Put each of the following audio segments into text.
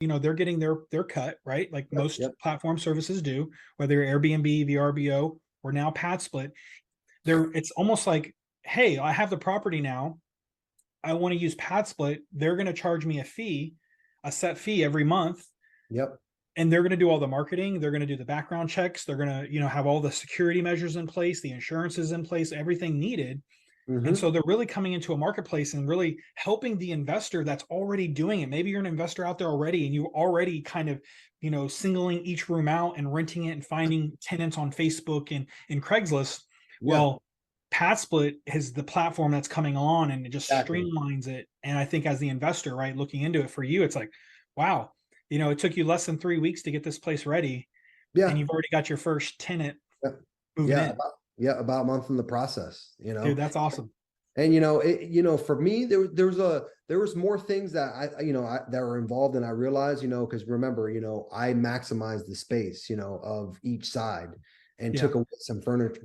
they're getting their cut, right? Like Yep, most yep. platform services do, whether you're Airbnb, VRBO, or now PadSplit. It's almost like, hey, I have the property now. I want to use PadSplit. They're going to charge me a set fee every month, Yep. and they're going to do all the marketing. They're going to do the background checks. They're going to, have all the security measures in place, the insurances in place, everything needed. And Hmm. so they're really coming into a marketplace and really helping the investor that's already doing it. Maybe you're an investor out there already and you already kind of, singling each room out and renting it and finding tenants on Facebook and Craigslist. Yeah, Well, PadSplit is the platform that's coming on and it just exactly. streamlines it. And I think as the investor, right, looking into it for you, it's like, wow, it took you less than 3 weeks to get this place ready and Yeah. you've already got your first tenant Yeah. moving Yeah. in. About a month in the process, Dude, that's awesome. And for me, there was more things that that were involved, and I realized, because remember, I maximized the space, of each side, and Yeah.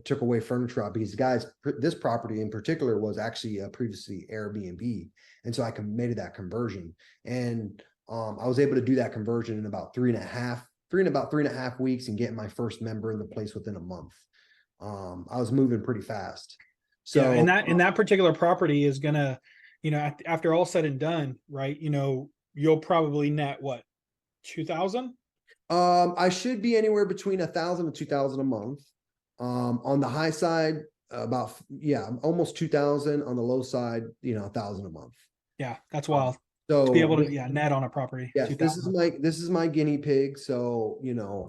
took away furniture out because guys, this property in particular was actually previously Airbnb, and so I made that conversion, and I was able to do that conversion in about about 3.5 weeks, and get my first member in the place within a month. I was moving pretty fast. Yeah, and So that particular property is gonna, after all said and done, right? You'll probably net what, 2,000? I should be anywhere between 1,000 and 2,000 a month. On the high side, almost 2,000. On the low side, 1,000 a month. Yeah, that's Um, wild to be so able to, yeah, net on a property yes, 2,000. this is my guinea pig. So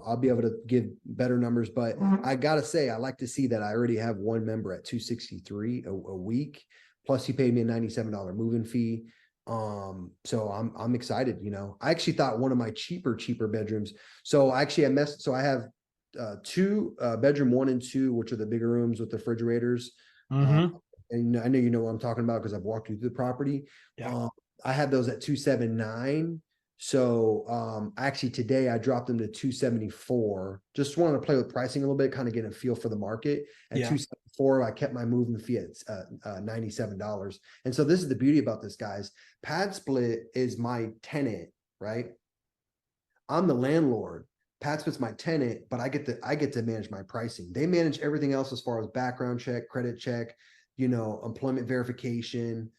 I'll be able to give better numbers. But I gotta say, I like to see that I already have one member at 263 a week. Plus, he paid me a $97 moving fee. So I'm excited. I actually thought one of my cheaper bedrooms. So actually, I have two bedroom 1 and 2, which are the bigger rooms with the refrigerators. Uh, Mm-hmm. and I know you know what I'm talking about because I've walked you through the property. Yeah. Um, I had those at 279. So actually today I dropped them to 274. Just wanted to play with pricing a little bit, kind of get a feel for the market. At Yeah. 274, I kept my moving fee at $97. And so this is the beauty about this, guys. PadSplit is my tenant, right? I'm the landlord. PadSplit's my tenant, but I get to manage my pricing. They manage everything else as far as background check, credit check, employment verification.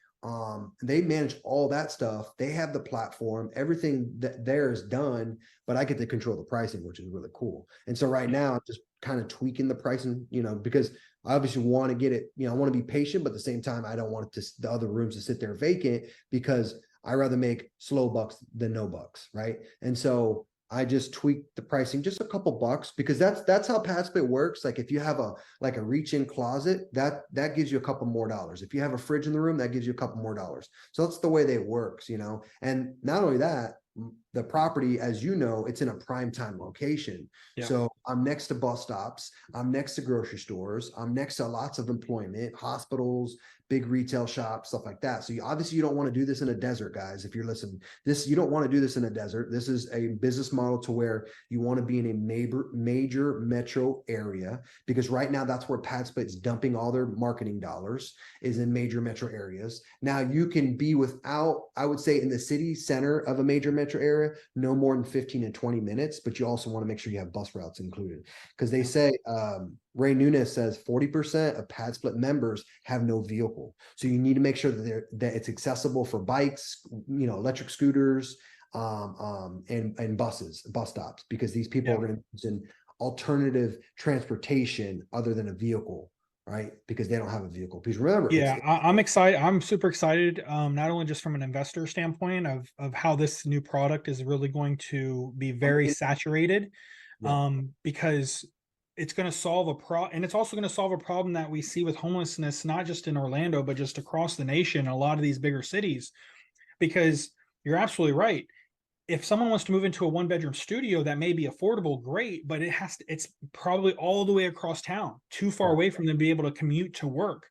They manage all that stuff. They have the platform, everything that there is done, but I get to control the pricing, which is really cool. And so right now I'm just kind of tweaking the pricing, because I obviously want to get it, I want to be patient, but at the same time, I don't want the other rooms to sit there vacant because I rather make slow bucks than no bucks, right? And so I just tweaked the pricing just a couple bucks because that's how PadSplit works. Like if you have a reach-in closet, that gives you a couple more dollars. If you have a fridge in the room, that gives you a couple more dollars. So that's the way that it works, And not only that, the property, as you know, it's in a prime time location. Yeah. So I'm next to bus stops, I'm next to grocery stores, I'm next to lots of employment, hospitals, big retail shops, stuff like that. So obviously you don't want to do this in a desert, guys. If you're listening, you don't want to do this in a desert. This is a business model to where you want to be in a major metro area, because right now that's where PadSplit's dumping all their marketing dollars, is in major metro areas. Now you can be without, I would say, in the city center of a major metro area, no more than 15 and 20 minutes, but you also want to make sure you have bus routes included, because they say Ray Nunes says 40% of PadSplit members have no vehicle. So you need to make sure that it's accessible for bikes, electric scooters, and bus stops, because these people Yeah. are going to use an alternative transportation other than a vehicle, right? Because they don't have a vehicle. Because remember, Yeah, I'm excited. I'm super excited, not only just from an investor standpoint of how this new product is really going to be very saturated, yeah, because it's going to solve and it's also going to solve a problem that we see with homelessness, not just in Orlando, but just across the nation, a lot of these bigger cities. Because you're absolutely right. If someone wants to move into a one-bedroom studio that may be affordable, great, but it's probably all the way across town, too far yeah, away from them to be able to commute to work,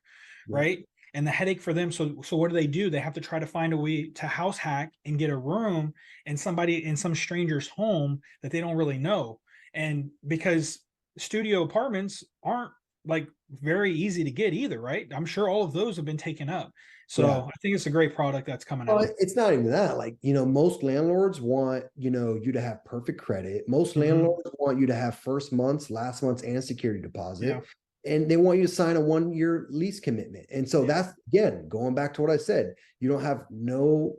yeah, right? And the headache for them. So what do? They have to try to find a way to house hack and get a room in some stranger's home that they don't really know. And because studio apartments aren't like very easy to get either, right? I'm sure all of those have been taken up. So Yeah. I think it's a great product that's coming Well, out. it's not even that. Like, most landlords want, you to have perfect credit. Most Hmm. landlords want you to have first month's, last month's, and security Yeah. deposit. And they want you to sign a 1-year lease commitment. And so Yeah. that's, again, going back to what I said, you don't have no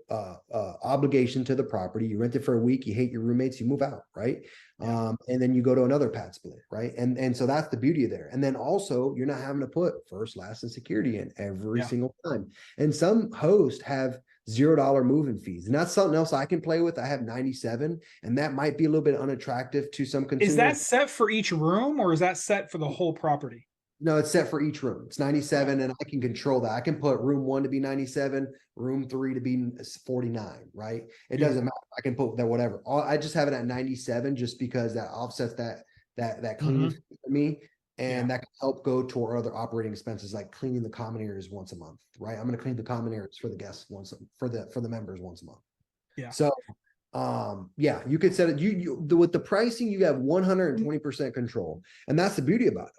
obligation to the property. You rent it for a week, you hate your roommates, you move out, right? Yeah. And then you go to another pad split, right? And so that's the beauty of there. And then also you're not having to put first, last, and security in every Yeah. single time. And some hosts have $0 moving fees. And that's something else I can play with. I have 97, and that might be a little bit unattractive to some Is consumers. that set for each room or is that set for the whole property? No, it's set for each room. It's Okay. 97, and I can control that. I can put room 1 to be 97, room 3 to be 49, right? It doesn't Beautiful. matter. I can put that whatever. I just have it at 97 just because that offsets that cleaning Hmm. fee for me. Yeah. And that can help go toward other operating expenses like cleaning the common areas once a month, right? I'm going to clean the common areas for the guests for the members once a month. Yeah. So yeah, you could set it with the pricing, you have 120% control. And that's the beauty about it.